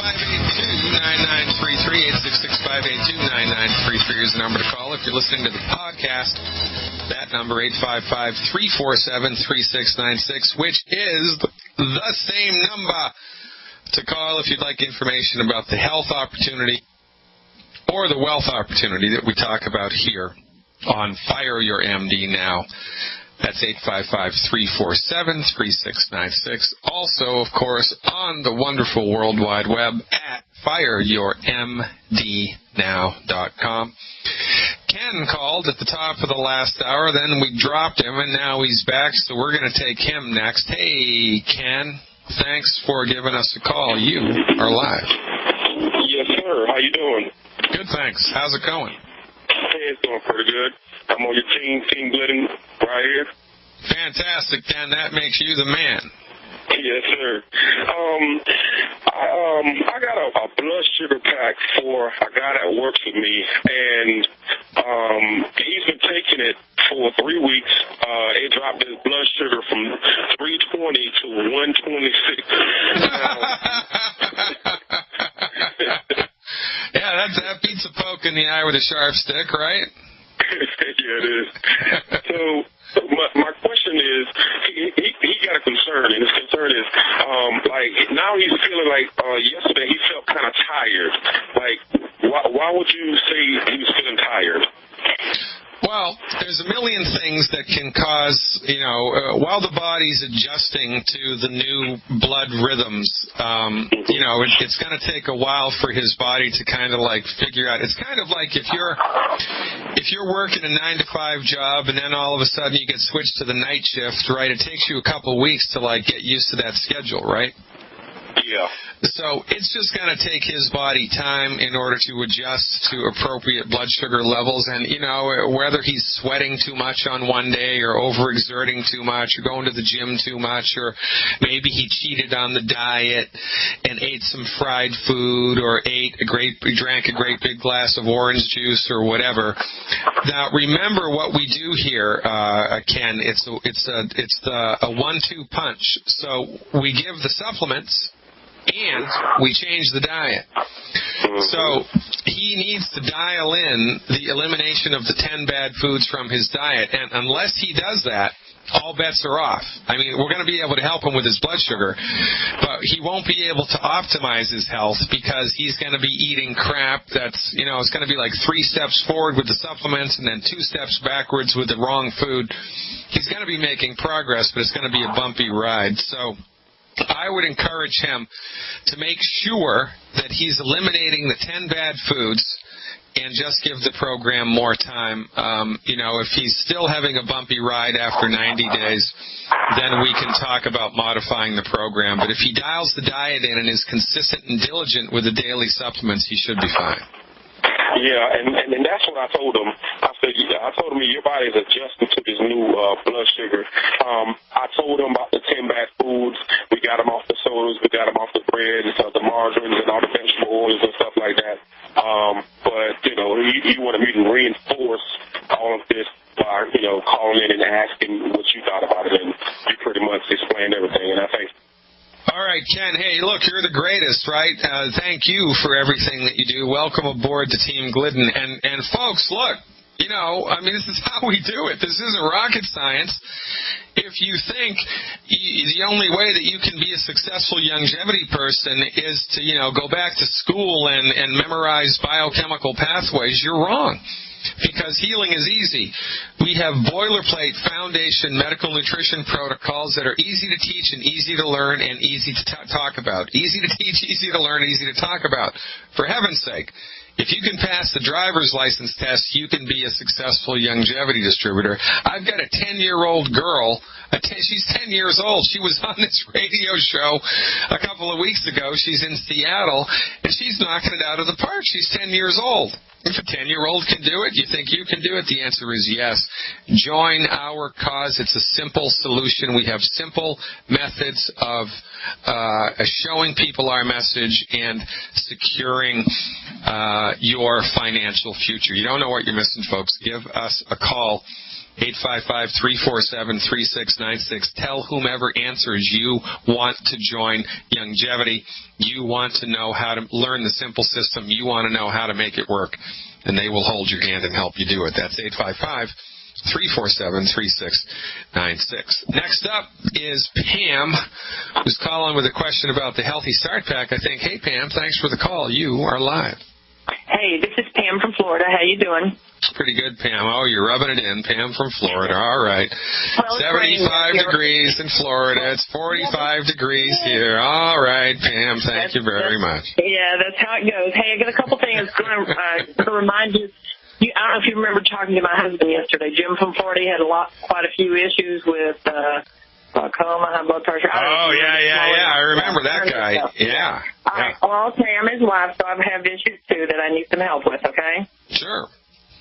866-582-9933 is the number to call. If you're listening to the podcast, that number, 855-347-3696, which is the same number to call if you'd like information about the health opportunity or the wealth opportunity that we talk about here on Fire Your MD Now. That's 855-347-3696. Also, of course, on the wonderful World Wide Web at fireyourmdnow.com. Ken called at the top of the last hour, then we dropped him, and now he's back, so we're going to take him next. Hey, Ken, thanks for giving us a call. You are live. Yes, sir. How you doing? Good, thanks. How's it going? Hey, it's going pretty good. I'm on your team Glidden, right here. Fantastic, Ken. That makes you the man. Yes, sir. I got a blood sugar pack for a guy that works with me, and he's been taking it for 3 weeks. It dropped his blood sugar from 320 to 126. Yeah, that beats a poke in the eye with a sharp stick, right? Yeah, it is. So my question is, he got a concern, and his concern is, now he's feeling like yesterday he felt kind of tired. Like, why would you say he was feeling tired? Well, there's a million things that can cause, while the body's adjusting to the new blood rhythms, it's going to take a while for his body to kind of like figure out. It's kind of like if you're working a 9-to-5 job and then all of a sudden you get switched to the night shift, right? It takes you a couple of weeks to like get used to that schedule, right? Yeah. So it's just going to take his body time in order to adjust to appropriate blood sugar levels. And, whether he's sweating too much on one day or overexerting too much or going to the gym too much, or maybe he cheated on the diet and ate some fried food or drank a great big glass of orange juice or whatever. Now, remember what we do here, Ken. It's a 1-2 punch. So we give the supplements, and we change the diet. So he needs to dial in the elimination of the 10 bad foods from his diet. And unless he does that, all bets are off. I mean, we're going to be able to help him with his blood sugar, but he won't be able to optimize his health because he's going to be eating crap that's, it's going to be like 3 steps forward with the supplements and then 2 steps backwards with the wrong food. He's going to be making progress, but it's going to be a bumpy ride. So I would encourage him to make sure that he's eliminating the 10 bad foods and just give the program more time. If he's still having a bumpy ride after 90 days, then we can talk about modifying the program. But if he dials the diet in and is consistent and diligent with the daily supplements, he should be fine. Yeah, and that's what I told him. I told him your body's adjusting to this new blood sugar. I told him about the 10 bad foods. We got him off the sodas. We got him off the bread and the margarines and all the vegetable oils and stuff like that. But he wanted me to reinforce all of this by calling in and asking what you thought about it, and you pretty much explained everything. And I think. All right, Ken. Hey, look, you're the greatest, right? Thank you for everything that you do. Welcome aboard to Team Glidden. And folks, look, this is how we do it. This isn't rocket science. If you think the only way that you can be a successful longevity person is to, go back to school and memorize biochemical pathways, you're wrong. Because healing is easy. We have boilerplate foundation medical nutrition protocols that are easy to teach and easy to learn and easy to talk about. Easy to teach, easy to learn, easy to talk about. For heaven's sake, if you can pass the driver's license test, you can be a successful longevity distributor. I've got a 10-year-old girl. She's 10 years old. She was on this radio show a couple of weeks ago. She's in Seattle, and she's knocking it out of the park. She's 10 years old. If a 10-year-old can do it, you think you can do it? The answer is yes. Join our cause. It's a simple solution. We have simple methods of showing people our message and securing your financial future. You don't know what you're missing, folks. Give us a call. 855-347-3696. Tell whomever answers you want to join Longevity. You want to know how to learn the simple system. You want to know how to make it work. And they will hold your hand and help you do it. That's 855-347-3696. Next up is Pam, who's calling with a question about the Healthy Start Pack, I think. Hey, Pam, thanks for the call. You are live. Hey, this is Pam from Florida. How you doing? Pretty good, Pam. Oh, you're rubbing it in. Pam from Florida. All right. Well, 75 degrees in Florida. It's 45 degrees here. All right, Pam. Thank you very much. Yeah, that's how it goes. Hey, I got a couple things going to remind you. I don't know if you remember talking to my husband yesterday. Jim from Florida had quite a few issues with glaucoma, high blood pressure. Oh, yeah. I remember that guy. Yeah. All right. Well, I'll tell you, I'm his wife, so I have issues, too, that I need some help with, okay? Sure.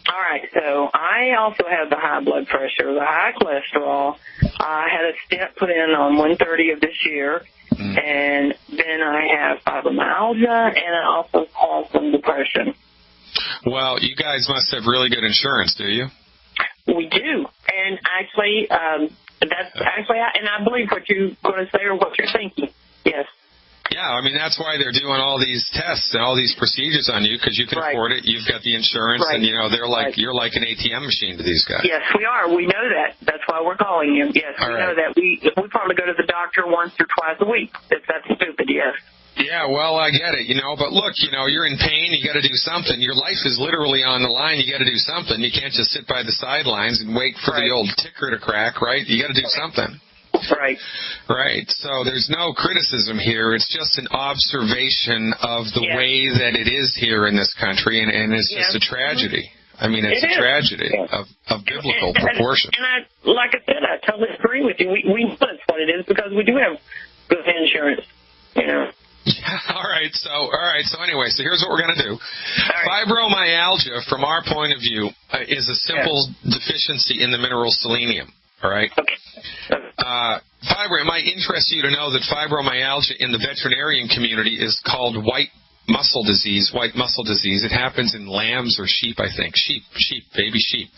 All right. So I also have the high blood pressure, the high cholesterol. I had a stent put in on 1/30 of this year, and then I have fibromyalgia, and I also have some depression. Well, you guys must have really good insurance, do you? We do. And actually, and I believe what you're going to say or what you're thinking. Yes. Yeah, I mean, that's why they're doing all these tests and all these procedures on you, because you can afford it. You've got the insurance, and, they're like you're like an ATM machine to these guys. Yes, we are. We know that. That's why we're calling you. Yes, we know that. We probably go to the doctor once or twice a week. If that's stupid, yes. Yeah, well, I get it, but look, you're in pain, you got to do something. Your life is literally on the line, you got to do something. You can't just sit by the sidelines and wait for the old ticker to crack, right? You got to do something. Right. So there's no criticism here. It's just an observation of the way that it is here in this country, and it's just a tragedy. I mean, it's a tragedy of biblical proportion. And like I said, I totally agree with you. We know that's what it is because we do have good insurance, All right. So anyway, here's what we're going to do. Fibromyalgia, from our point of view, is a simple deficiency in the mineral selenium. All right. Okay. It might interest you to know that fibromyalgia in the veterinarian community is called white muscle disease. It happens in lambs or sheep, I think. Baby sheep.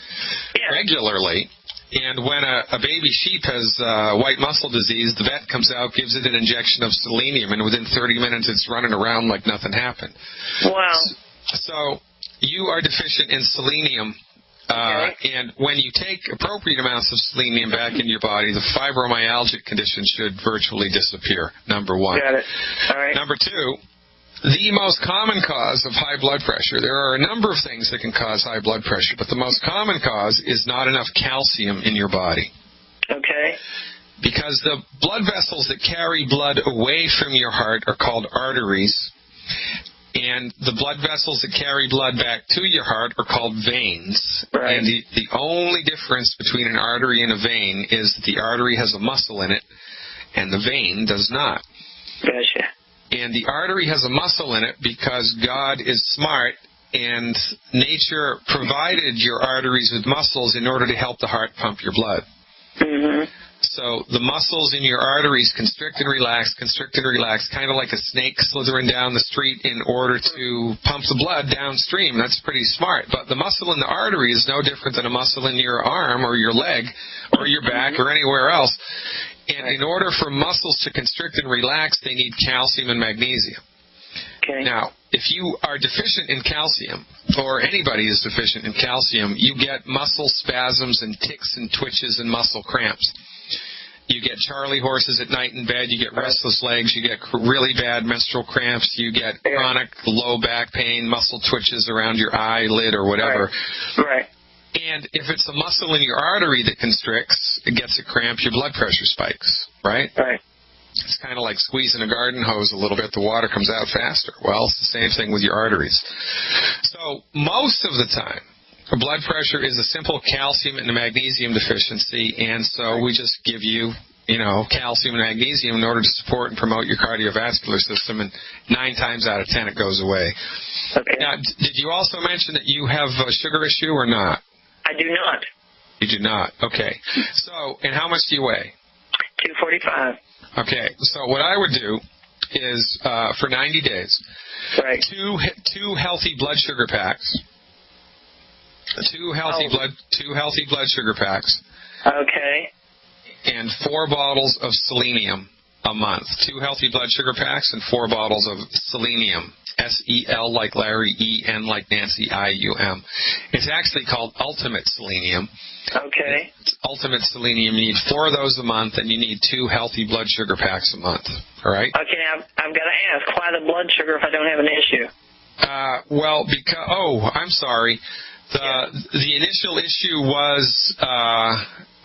Yeah. Regularly. And when a baby sheep has white muscle disease, the vet comes out, gives it an injection of selenium, and within 30 minutes it's running around like nothing happened. Wow. So you are deficient in selenium. And when you take appropriate amounts of selenium back into your body, the fibromyalgic condition should virtually disappear, number one. Got it. All right. Number two, the most common cause of high blood pressure, there are a number of things that can cause high blood pressure, but the most common cause is not enough calcium in your body. Okay. Because the blood vessels that carry blood away from your heart are called arteries, and the blood vessels that carry blood back to your heart are called veins. Right. And the only difference between an artery and a vein is that the artery has a muscle in it, and the vein does not. Gotcha. And the artery has a muscle in it because God is smart, and nature provided your arteries with muscles in order to help the heart pump your blood. Mm-hmm. So the muscles in your arteries constrict and relax, kind of like a snake slithering down the street in order to pump the blood downstream. That's pretty smart. But the muscle in the artery is no different than a muscle in your arm or your leg or your back or anywhere else. And in order for muscles to constrict and relax, they need calcium and magnesium. Okay. Now, if you are deficient in calcium, or anybody is deficient in calcium, you get muscle spasms and tics and twitches and muscle cramps. You get Charlie horses at night in bed, you get restless legs, you get really bad menstrual cramps, you get chronic low back pain, muscle twitches around your eyelid or whatever. Right. And if it's a muscle in your artery that constricts, it gets a cramp, your blood pressure spikes, right? Right. It's kind of like squeezing a garden hose a little bit. The water comes out faster. Well, it's the same thing with your arteries. So most of the time, blood pressure is a simple calcium and magnesium deficiency, and so we just give you, calcium and magnesium in order to support and promote your cardiovascular system, and 9 times out of 10 it goes away. Okay. Now, did you also mention that you have a sugar issue or not? I do not. You do not. Okay. So, and how much do you weigh? 245. Okay. So what I would do is, for 90 days, right, two healthy blood sugar packs. Two healthy blood sugar packs. Okay. And 4 bottles of selenium a month. 2 healthy blood sugar packs and 4 bottles of selenium. S-E-L like Larry, E-N like Nancy, I-U-M. It's actually called Ultimate Selenium. Okay. It's Ultimate Selenium. You need 4 of those a month, and you need 2 healthy blood sugar packs a month. All right? Okay, now I've got to ask, why the blood sugar if I don't have an issue? I'm sorry. The initial issue was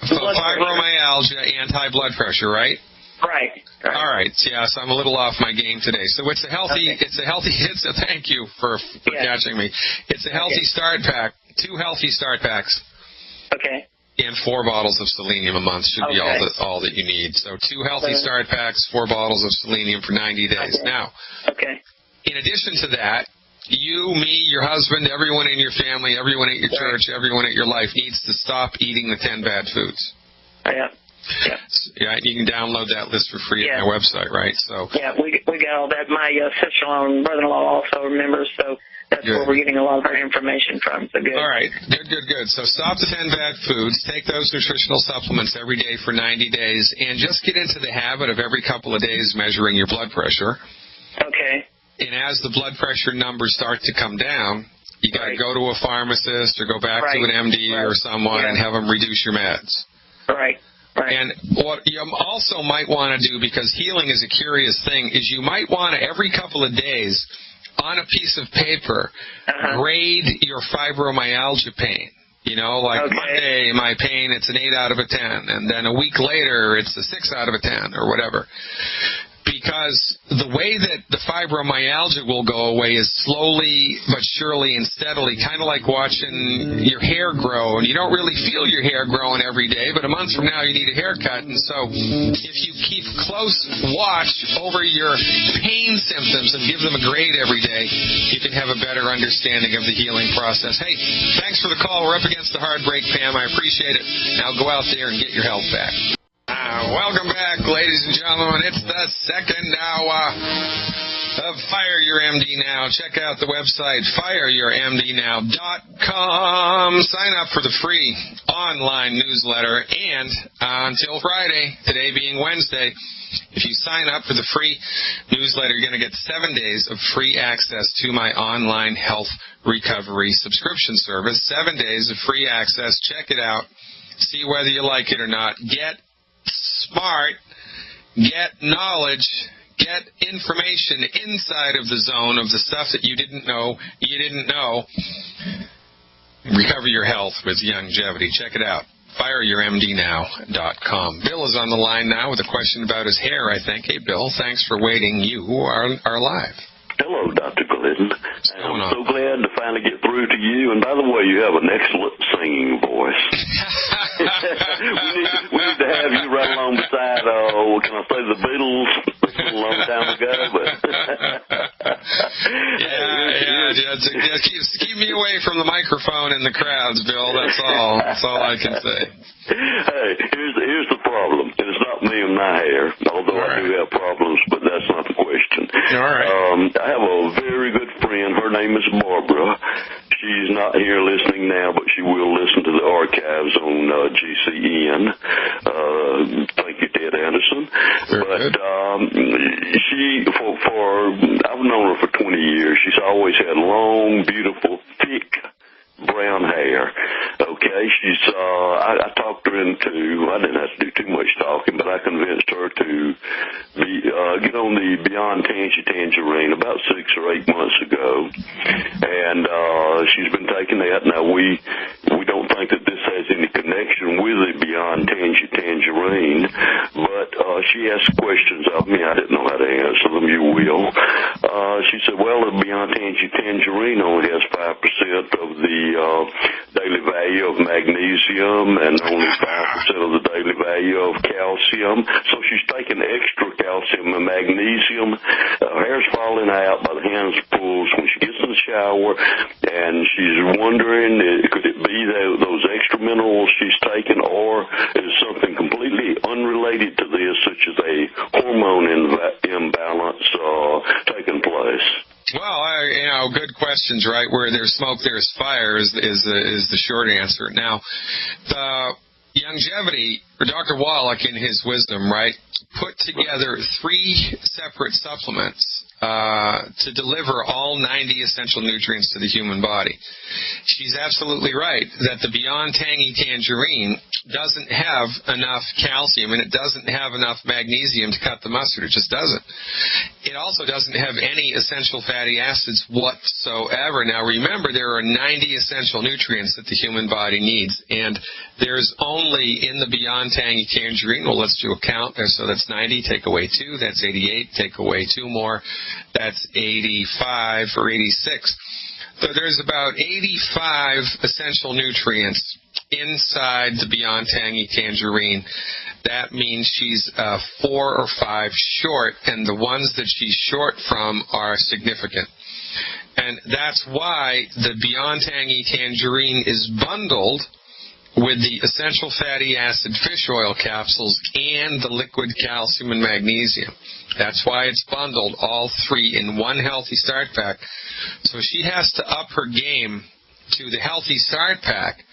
fibromyalgia and high blood pressure, right? Right. All right. Yeah, so I'm a little off my game today. So it's a healthy. Thank you for catching me. It's a healthy start pack. 2 healthy start packs. Okay. And 4 bottles of selenium a month should be all that you need. So 2 healthy start packs, 4 bottles of selenium for 90 days. Okay. Now, in addition to that, you, me, your husband, everyone in your family, everyone at your church, everyone at your life needs to stop eating the 10 bad foods. Yeah. Yeah, you can download that list for free at my website, right? So we got all that. My sister-in-law and brother-in-law also remembers, so that's where we're getting a lot of our information from. So good. All right, good. So stop the 10 bad foods. Take those nutritional supplements every day for 90 days, and just get into the habit of every couple of days measuring your blood pressure. Okay. And as the blood pressure numbers start to come down, you got to go to a pharmacist or go back to an MD or someone and have them reduce your meds. Right. And what you also might want to do, because healing is a curious thing, is you might want to, every couple of days, on a piece of paper, grade your fibromyalgia pain. You know, like Monday, my pain, it's an 8 out of a 10. And then a week later, it's a 6 out of a 10 or whatever. Because the way that the fibromyalgia will go away is slowly but surely and steadily, kind of like watching your hair grow. And you don't really feel your hair growing every day, but a month from now you need a haircut. And so if you keep close watch over your pain symptoms and give them a grade every day, you can have a better understanding of the healing process. Hey, thanks for the call. We're up against the hard break, Pam. I appreciate it. Now go out there and get your health back. Welcome back, ladies and gentlemen. It's the second hour of Fire Your MD Now. Check out the website, fireyourmdnow.com. Sign up for the free online newsletter. And until Friday, today being Wednesday, if you sign up for the free newsletter, you're going to get 7 days of free access to my online health recovery subscription service. 7 days of free access. Check it out. See whether you like it or not. Get smart, get knowledge, get information inside of the zone of the stuff that you didn't know. Recover your health with longevity. Check it out. FireYourMDNow.com. Bill is on the line now with a question about his hair, I think. Hey, Bill, thanks for waiting. You are live. Hello, Dr. Glidden. I'm so glad to finally get through to you. And by the way, you have an excellent singing voice. we need to have you right along beside, can I say the Beatles a long time ago? But just keep me away from the microphone and the crowds, Bill. That's all I can say. Hey, here's the problem. And it's not me and my hair, although I do have problems, but that's not the question. All right. I have a very good friend. Her name is Barbara. She's not here listening now, but she will listen to the archives on GCN. Thank you, Ted Anderson. I've known her for 20 years. She's always had long, beautiful, thick brown hair. Okay, I talked her into, I didn't have to do too much talking, but I convinced her to get on the Beyond Tangerine about 6 or 8 months ago. And she's been taking that. Now, we don't think that this has any connection with the Beyond Tangerine, but she asked questions of me. I didn't know how to answer them. You will. She said, well, the Beyond Tangerine only has 5% of the daily value of magnesium and only 5% of the daily value of calcium. So she's taking extra calcium and magnesium. Her hair's falling out by the handfuls when she gets in the shower, and she's wondering, could it be those extra minerals she's taking, or is something completely unrelated to this, such as a hormone imbalance taking place? Well, good questions, right? Where there's smoke, there's fire is the short answer. Now, the longevity, or Dr. Wallach in his wisdom, right, put together 3 separate supplements to deliver all 90 essential nutrients to the human body. She's absolutely right that the Beyond Tangy Tangerine doesn't have enough calcium and it doesn't have enough magnesium to cut the mustard. It just doesn't. It also doesn't have any essential fatty acids whatsoever. Now remember, there are 90 essential nutrients that the human body needs, and there's only in the Beyond Tangy Tangerine, well, let's do a count there. So that's 90, take away 2, that's 88, take away 2 more, that's 85 or 86. So there's about 85 essential nutrients inside the Beyond Tangy Tangerine. That means she's 4 or 5 short, and the ones that she's short from are significant. And that's why the Beyond Tangy Tangerine is bundled with the essential fatty acid fish oil capsules and the liquid calcium and magnesium. That's why it's bundled, all 3 in one Healthy Start Pack. So she has to up her game to the Healthy Start Pack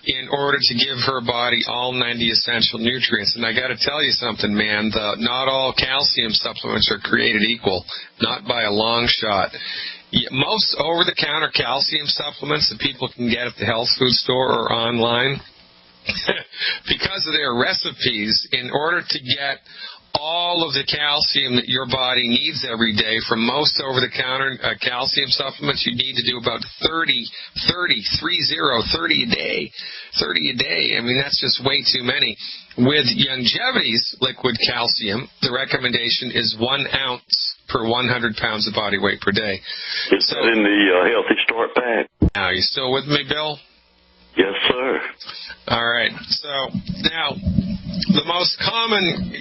in order to give her body all 90 essential nutrients. And I got to tell you something, man, not all calcium supplements are created equal, not by a long shot. Most over-the-counter calcium supplements that people can get at the health food store or online, because of their recipes, in order to get all of the calcium that your body needs every day from most over-the-counter calcium supplements, you need to do about 30 a day. 30 a day. I mean, that's just way too many. With Longevity's liquid calcium, the recommendation is 1 ounce per 100 pounds of body weight per day. Is that in the Healthy Start Pack? Now, you still with me, Bill? Yes, sir. All right. So now, the most common,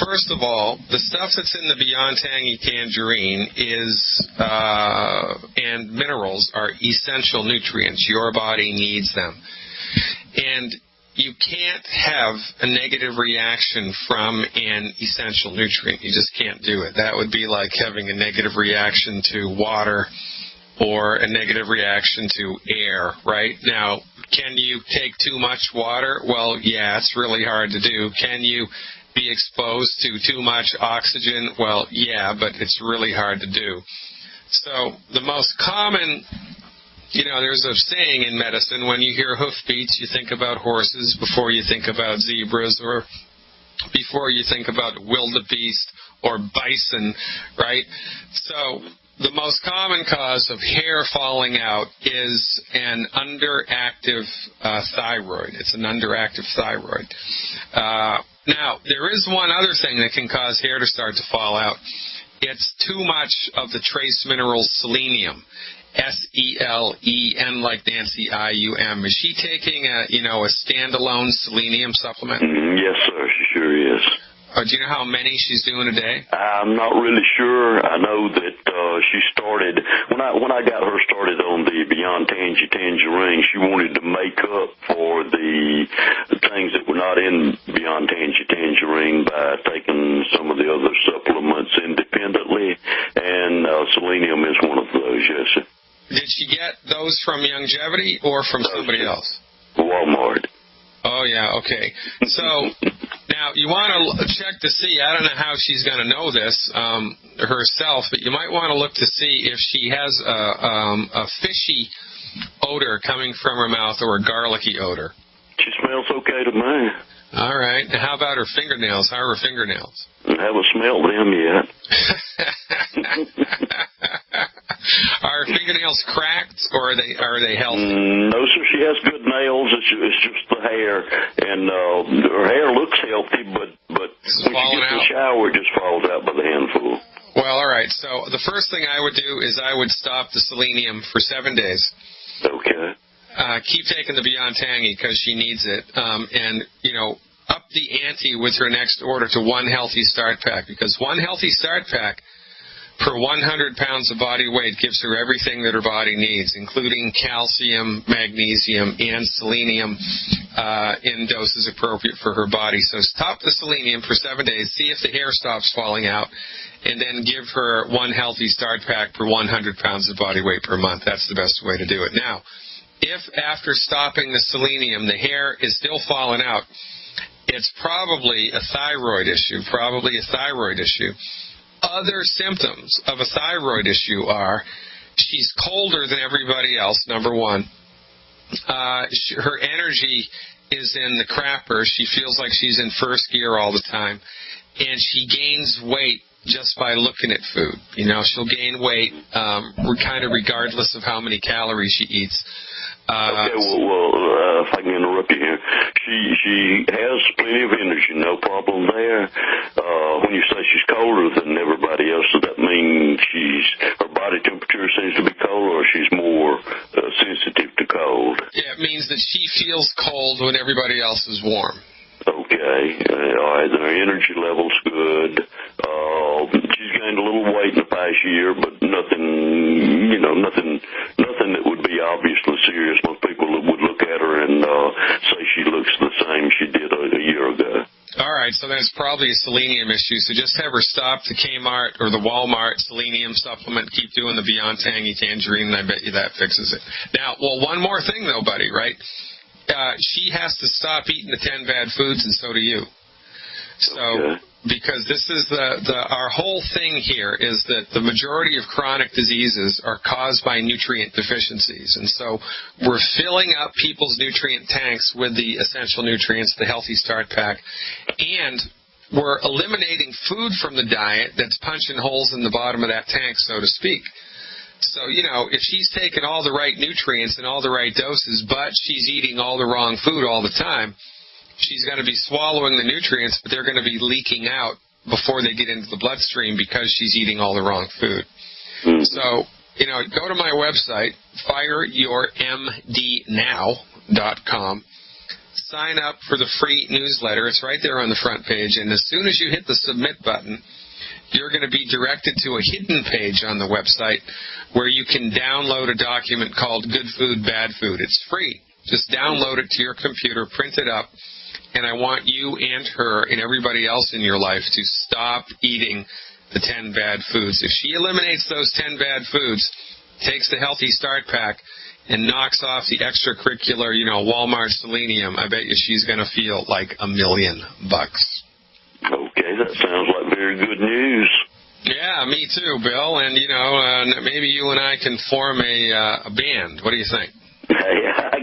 first of all, the stuff that's in the Beyond Tangy Tangerine is, and minerals are essential nutrients. Your body needs them. And you can't have a negative reaction from an essential nutrient. You just can't do it. That would be like having a negative reaction to water or a negative reaction to air, right? Now, can you take too much water? Well, yeah, it's really hard to do. Can you be exposed to too much oxygen? Well, yeah, but it's really hard to do. So the most common, there's a saying in medicine, when you hear hoofbeats, you think about horses before you think about zebras, or before you think about wildebeest or bison, right? So the most common cause of hair falling out is an underactive thyroid. It's an underactive thyroid. Now, there is one other thing that can cause hair to start to fall out. It's too much of the trace mineral selenium. SELEN, like Nancy, IUM. Is she taking a standalone selenium supplement? Yes, sir. She sure is. Do you know how many she's doing a day? I'm not really sure. I know that she started when I got her started on the Beyond Tangy Tangerine. She wanted to make up for the things that were not in Beyond Tangy Tangerine by taking some of the other supplements independently, and selenium is one of those. Yes, sir. Did she get those from Longevity or from somebody else? Walmart. Oh, yeah, okay. So now you want to check to see, I don't know how she's going to know this herself, but you might want to look to see if she has a fishy odor coming from her mouth or a garlicky odor. She smells okay to me. All right. Now, how about her fingernails? How are her fingernails? I haven't smelled them yet. Are her fingernails cracked, or are they healthy? No, sir. She has good nails. It's just the hair, and her hair looks healthy, but when she gets in the shower, it just falls out by the handful. Well, all right. So the first thing I would do is I would stop the selenium for 7 days. Okay. Keep taking the Beyond Tangy because she needs it, and up the ante with her next order to 1 Healthy Start Pack, because 1 Healthy Start Pack per 100 pounds of body weight gives her everything that her body needs, including calcium, magnesium, and selenium in doses appropriate for her body. So stop the selenium for 7 days, see if the hair stops falling out, and then give her one healthy start pack per 100 pounds of body weight per month. That's the best way to do it. Now, if after stopping the selenium the hair is still falling out, it's probably a thyroid issue, Other symptoms of a thyroid issue are she's colder than everybody else, number one. Her energy is in the crapper. She feels like she's in first gear all the time. And she gains weight just by looking at food. She'll gain weight kind of regardless of how many calories she eats. Okay, well, if I can interrupt you here, she has plenty of energy, no problem there. When you say she's colder than everybody else, does that mean her body temperature seems to be colder, or she's more sensitive to cold? Yeah, it means that she feels cold when everybody else is warm. Okay, all right, then her energy level's good. She's gained a little weight in the past year, but nothing that would be obviously serious. Most people would look at her and say she looks the same she did a year ago. All right, so then it's probably a selenium issue. So just have her stop the Kmart or the Walmart selenium supplement. Keep doing the Beyond Tangy Tangerine, and I bet you that fixes it. Now, one more thing, though, buddy, right? She has to stop eating the 10 bad foods, and so do you. So, okay. Because this is our whole thing here is that the majority of chronic diseases are caused by nutrient deficiencies. And so we're filling up people's nutrient tanks with the essential nutrients, the Healthy Start Pack, and we're eliminating food from the diet that's punching holes in the bottom of that tank, so to speak. So, if she's taking all the right nutrients and all the right doses, but she's eating all the wrong food all the time, she's going to be swallowing the nutrients, but they're going to be leaking out before they get into the bloodstream because she's eating all the wrong food. So, go to my website, fireyourmdnow.com. Sign up for the free newsletter. It's right there on the front page. And as soon as you hit the submit button, you're going to be directed to a hidden page on the website where you can download a document called Good Food, Bad Food. It's free. Just download it to your computer, print it up, and I want you and her and everybody else in your life to stop eating the 10 bad foods. If she eliminates those 10 bad foods, takes the Healthy Start Pack, and knocks off the extracurricular, Walmart selenium, I bet you she's going to feel like $1 million. Okay, that sounds like very good news. Yeah, me too, Bill. And, maybe you and I can form a band. What do you think? Hey, I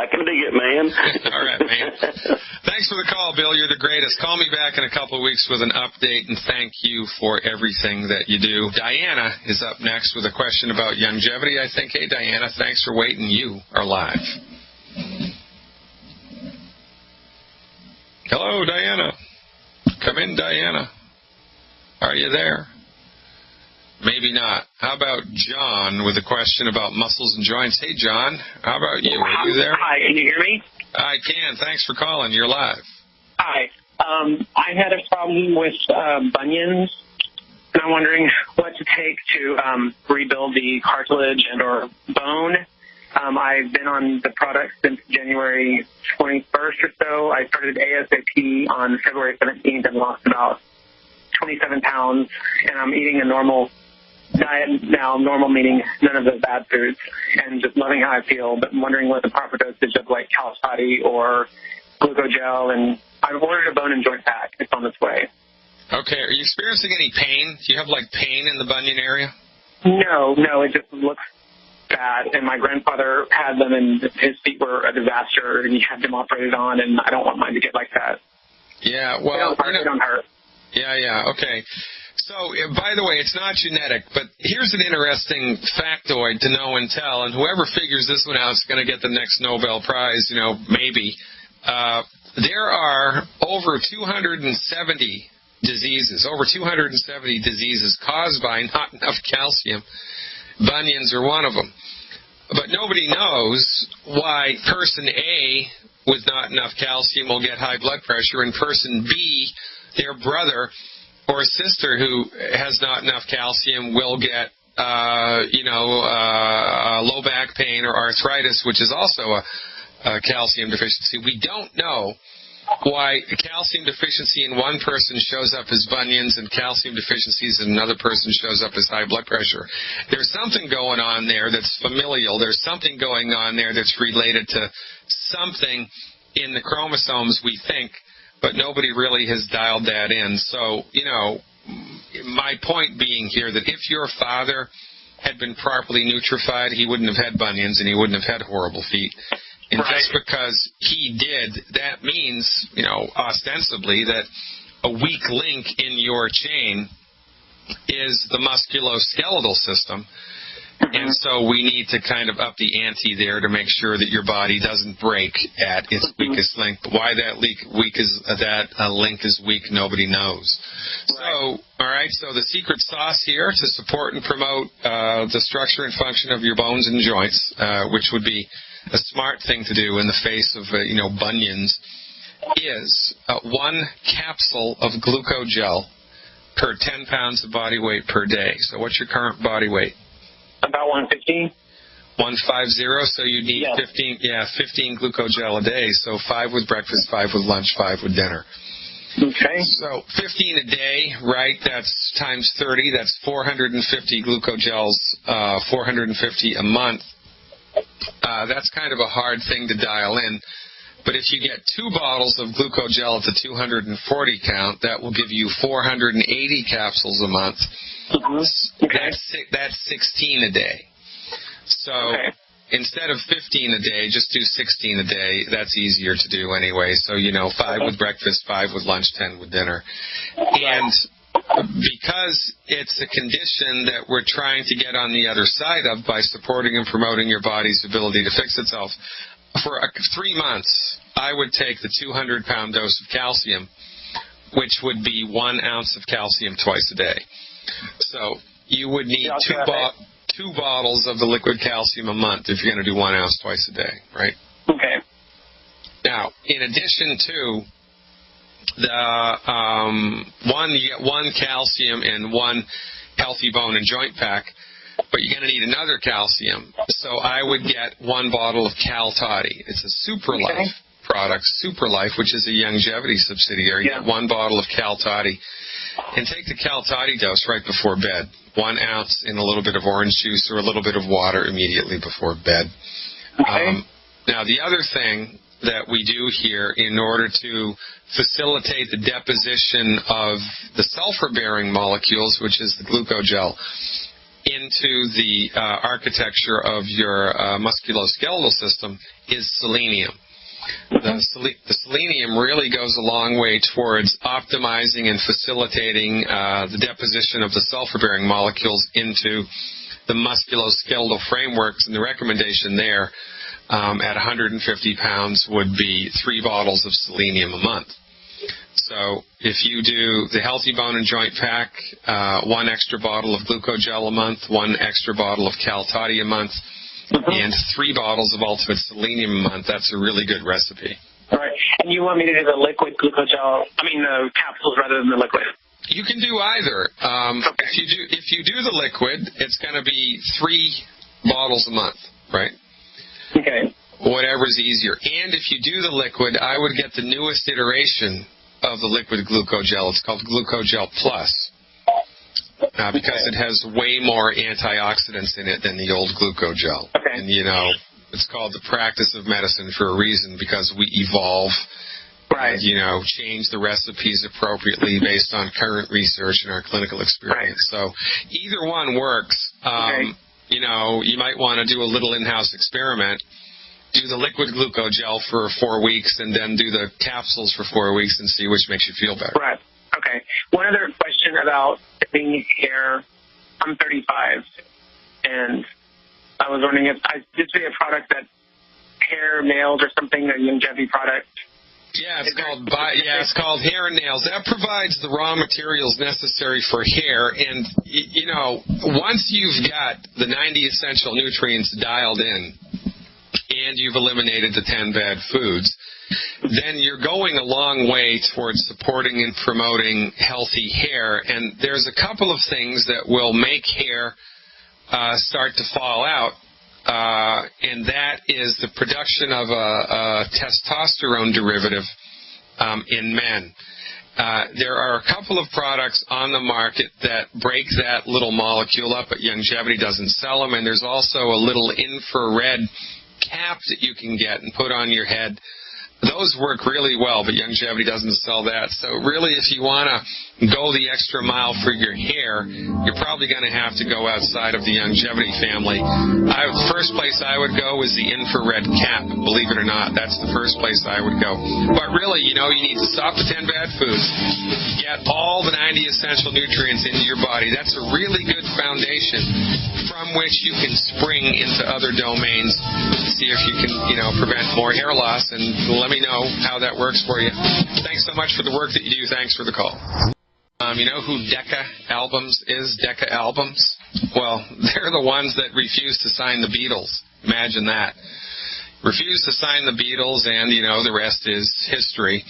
can dig it, man. All right, man. Thanks for the call, Bill. You're the greatest. Call me back in a couple of weeks with an update, and thank you for everything that you do. Diana is up next with a question about longevity, I think. Hey, Diana, thanks for waiting. You are live. Hello, Diana. Come in, Diana. Are you there? Maybe not. How about John with a question about muscles and joints? Hey, John, how about you? Are you there? Hi, can you hear me? I can. Thanks for calling. You're live. Hi. I had a problem with bunions, and I'm wondering what to take to rebuild the cartilage and or bone. I've been on the product since January 21st or so. I started ASAP on February 17th and lost about 27 pounds, and I'm eating a normal diet now, normal meaning none of the bad foods, and just loving how I feel, but I'm wondering what the proper dosage of like Calspati or glucogel, and I've ordered a bone and joint pack. It's on its way. Okay, are you experiencing any pain? Do you have like pain in the bunion area? No, it just looks bad, and my grandfather had them, and his feet were a disaster, and he had them operated on, and I don't want mine to get like that. Yeah, well, they don't hurt. Yeah, okay. So, by the way, it's not genetic, but here's an interesting factoid to know and tell, and whoever figures this one out is going to get the next Nobel Prize, maybe. There are over 270 diseases caused by not enough calcium. Bunions are one of them. But nobody knows why person A with not enough calcium will get high blood pressure, and person B, their brother, or a sister who has not enough calcium will get, low back pain or arthritis, which is also a calcium deficiency. We don't know why calcium deficiency in one person shows up as bunions and calcium deficiencies in another person shows up as high blood pressure. There's something going on there that's familial. There's something going on there that's related to something in the chromosomes, we think, but nobody really has dialed that in. So, my point being here that if your father had been properly nutrified, he wouldn't have had bunions and he wouldn't have had horrible feet. And just because he did, that means, ostensibly that a weak link in your chain is the musculoskeletal system. And so we need to kind of up the ante there to make sure that your body doesn't break at its weakest link. But why that link is weak, nobody knows. So, all right, so the secret sauce here to support and promote the structure and function of your bones and joints, which would be a smart thing to do in the face of, bunions, is 1 capsule of glucogel per 10 pounds of body weight per day. So what's your current body weight? About 150. 150, so you need 15 glucogel a day. So 5 with breakfast, 5 with lunch, 5 with dinner. Okay. So 15 a day, right? That's times 30. That's 450 glucogels, 450 a month. That's kind of a hard thing to dial in. But if you get 2 bottles of glucogel at the 240 count, that will give you 480 capsules a month. Okay. That's 16 a day. So instead of 15 a day, just do 16 a day. That's easier to do anyway. So, 5 with breakfast, 5 with lunch, 10 with dinner. And because it's a condition that we're trying to get on the other side of by supporting and promoting your body's ability to fix itself, for 3 months, I would take the 200-pound dose of calcium, which would be 1 ounce of calcium twice a day. So you would need 2 bottles of the liquid calcium a month if you're going to do 1 ounce twice a day, right? Okay. Now, in addition to the you get 1 calcium and 1 healthy bone and joint pack, but you're going to need another calcium. So I would get 1 bottle of Cal Toddy. It's a Super Life product, Super Life, which is a Longevity subsidiary. Get 1 bottle of Cal Toddy. And take the Cal Toddy dose right before bed. 1 ounce in a little bit of orange juice or a little bit of water immediately before bed. Now, the other thing that we do here in order to facilitate the deposition of the sulfur-bearing molecules, which is the glucogel, into the architecture of your musculoskeletal system is selenium. The selenium really goes a long way towards optimizing and facilitating the deposition of the sulfur-bearing molecules into the musculoskeletal frameworks, and the recommendation there at 150 pounds would be 3 bottles of selenium a month. So if you do the Healthy Bone and Joint Pack, 1 extra bottle of glucogel a month, 1 extra bottle of Cal Toddy a month, and 3 bottles of Ultimate Selenium a month, that's a really good recipe. All right. And you want me to do the liquid glucogel, the capsules rather than the liquid? You can do either. If you do the liquid, it's going to be 3 bottles a month, right? Okay. Whatever's easier. And if you do the liquid, I would get the newest iteration of the liquid glucogel. It's called Glucogel Plus. Because it has way more antioxidants in it than the old glucogel. Okay. And, it's called the practice of medicine for a reason, because we evolve, and, change the recipes appropriately based on current research and our clinical experience. So either one works. You might want to do a little in-house experiment. Do the liquid glucogel for 4 weeks and then do the capsules for 4 weeks and see which makes you feel better. Right. Okay. One other question about thinning hair. I'm 35, and I was wondering if this would be a product that hair, nails, or something, a longevity product. Yeah, it's called Hair and Nails. That provides the raw materials necessary for hair, and once you've got the 90 essential nutrients dialed in, and you've eliminated the 10 bad foods, then you're going a long way towards supporting and promoting healthy hair. And there's a couple of things that will make hair start to fall out, and that is the production of a testosterone derivative in men. There are a couple of products on the market that break that little molecule up, but Youngevity doesn't sell them. And there's also a little infrared cap that you can get and put on your head. Those work really well, but Youngevity doesn't sell that. So really, if you want to go the extra mile for your hair, you're probably going to have to go outside of the Youngevity family. The first place I would go is the infrared cap. Believe it or not, that's the first place I would go. But really, you need to stop the 10 bad foods. Get all the 90 essential nutrients into your body. That's a really good foundation from which you can spring into other domains, see if you can, prevent more hair loss, and let me know how that works for you. Thanks so much for the work that you do. Thanks for the call. You know who Decca Albums is? Decca Albums? Well, they're the ones that refuse to sign the Beatles. Imagine that. Refuse to sign the Beatles, and, the rest is history.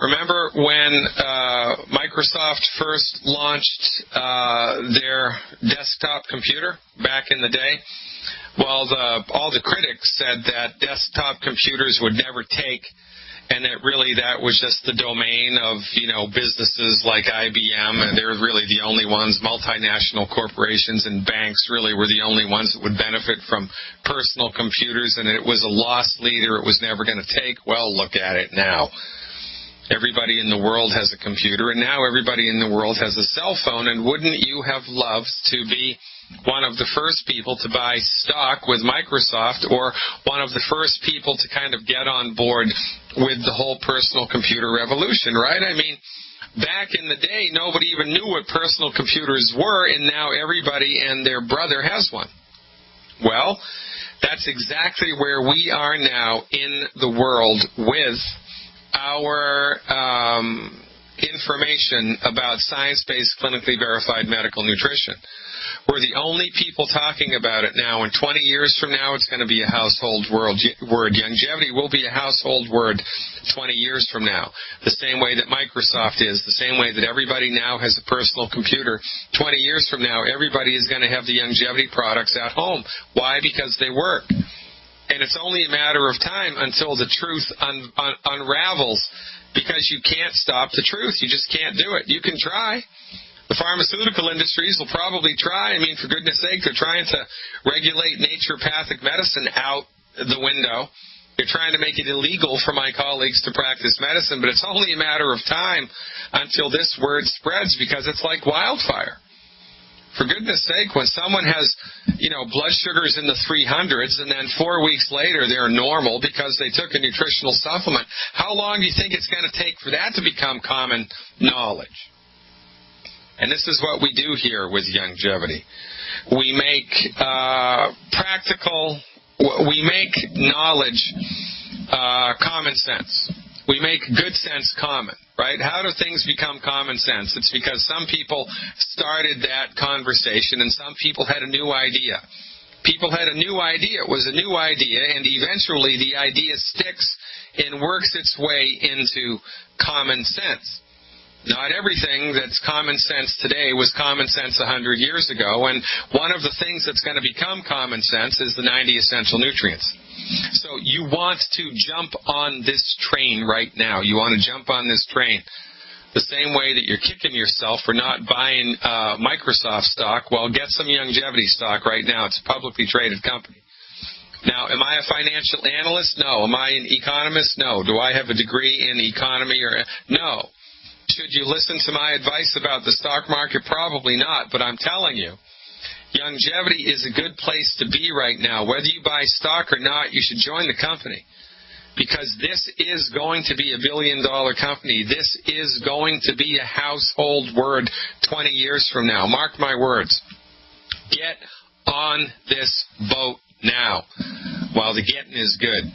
Remember when Microsoft first launched their desktop computer back in the day? Well, all the critics said that desktop computers would never take, and that really that was just the domain of, businesses like IBM, and they were really the only ones. Multinational corporations and banks really were the only ones that would benefit from personal computers, and it was a lost leader. It was never going to take. Well, look at it now. Everybody in the world has a computer, and now everybody in the world has a cell phone, and wouldn't you have loved to be one of the first people to buy stock with Microsoft, or one of the first people to kind of get on board with the whole personal computer revolution, right? I mean, back in the day, nobody even knew what personal computers were, and now everybody and their brother has one. Well, that's exactly where we are now in the world with our information about science-based, clinically verified medical nutrition. We're the only people talking about it now, and 20 years from now, it's going to be a household word. Youngevity will be a household word 20 years from now, the same way that Microsoft is, the same way that everybody now has a personal computer. 20 years from now, everybody is going to have the Youngevity products at home. Why? Because they work. And it's only a matter of time until the truth unravels, because you can't stop the truth. You just can't do it. You can try. The pharmaceutical industries will probably try. I mean, for goodness sake, they're trying to regulate naturopathic medicine out the window. They're trying to make it illegal for my colleagues to practice medicine, but it's only a matter of time until this word spreads, because it's like wildfire. For goodness sake, when someone has, blood sugars in the 300s, and then 4 weeks later they're normal because they took a nutritional supplement, how long do you think it's going to take for that to become common knowledge? And this is what we do here with Youngevity. We make we make knowledge common sense. We make good sense common, right? How do things become common sense? It's because some people started that conversation, and some people had a new idea. People had a new idea. It was a new idea, and eventually the idea sticks and works its way into common sense. Not everything that's common sense today was common sense 100 years ago, and one of the things that's going to become common sense is the 90 essential nutrients. So you want to jump on this train right now. You want to jump on this train. The same way that you're kicking yourself for not buying Microsoft stock, well, get some Youngevity stock right now. It's a publicly traded company. Now, am I a financial analyst? No. Am I an economist? No. Do I have a degree in economy? No. Should you listen to my advice about the stock market? Probably not, but I'm telling you, Youngevity is a good place to be right now. Whether you buy stock or not, you should join the company, because this is going to be a billion-dollar company. This is going to be a household word 20 years from now. Mark my words. Get on this boat now while the getting is good.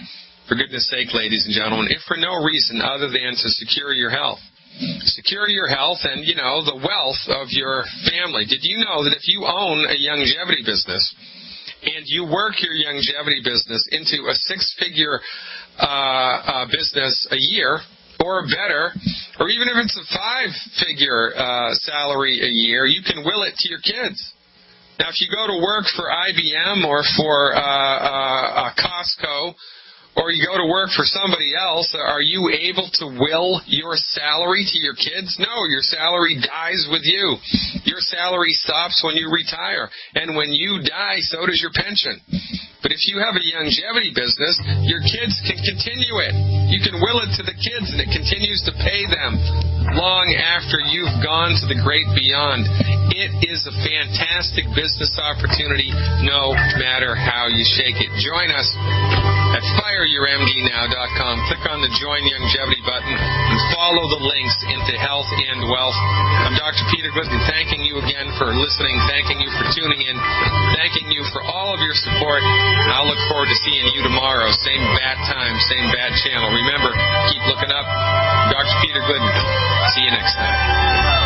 For goodness sake, ladies and gentlemen, if for no reason other than to secure your health. Secure your health and, the wealth of your family. Did you know that if you own a Youngevity business and you work your Youngevity business into a six-figure business a year, or better, or even if it's a 5-figure salary a year, you can will it to your kids. Now, if you go to work for IBM or for Costco, or you go to work for somebody else, are you able to will your salary to your kids? No, your salary dies with you. Your salary stops when you retire. And when you die, so does your pension. But if you have a longevity business, your kids can continue it. You can will it to the kids, and it continues to pay them long after you've gone to the great beyond. It is a fantastic business opportunity, no matter how you shake it. Join us at fireyourmdnow.com. Click on the Join Longevity button and follow the links into health and wealth. I'm Dr. Peter Glidden, thanking you again for listening, thanking you for tuning in, thanking you for all of your support. I'll look forward to seeing you tomorrow. Same bad time, same bad channel. Remember, keep looking up. Dr. Peter Glidden. See you next time.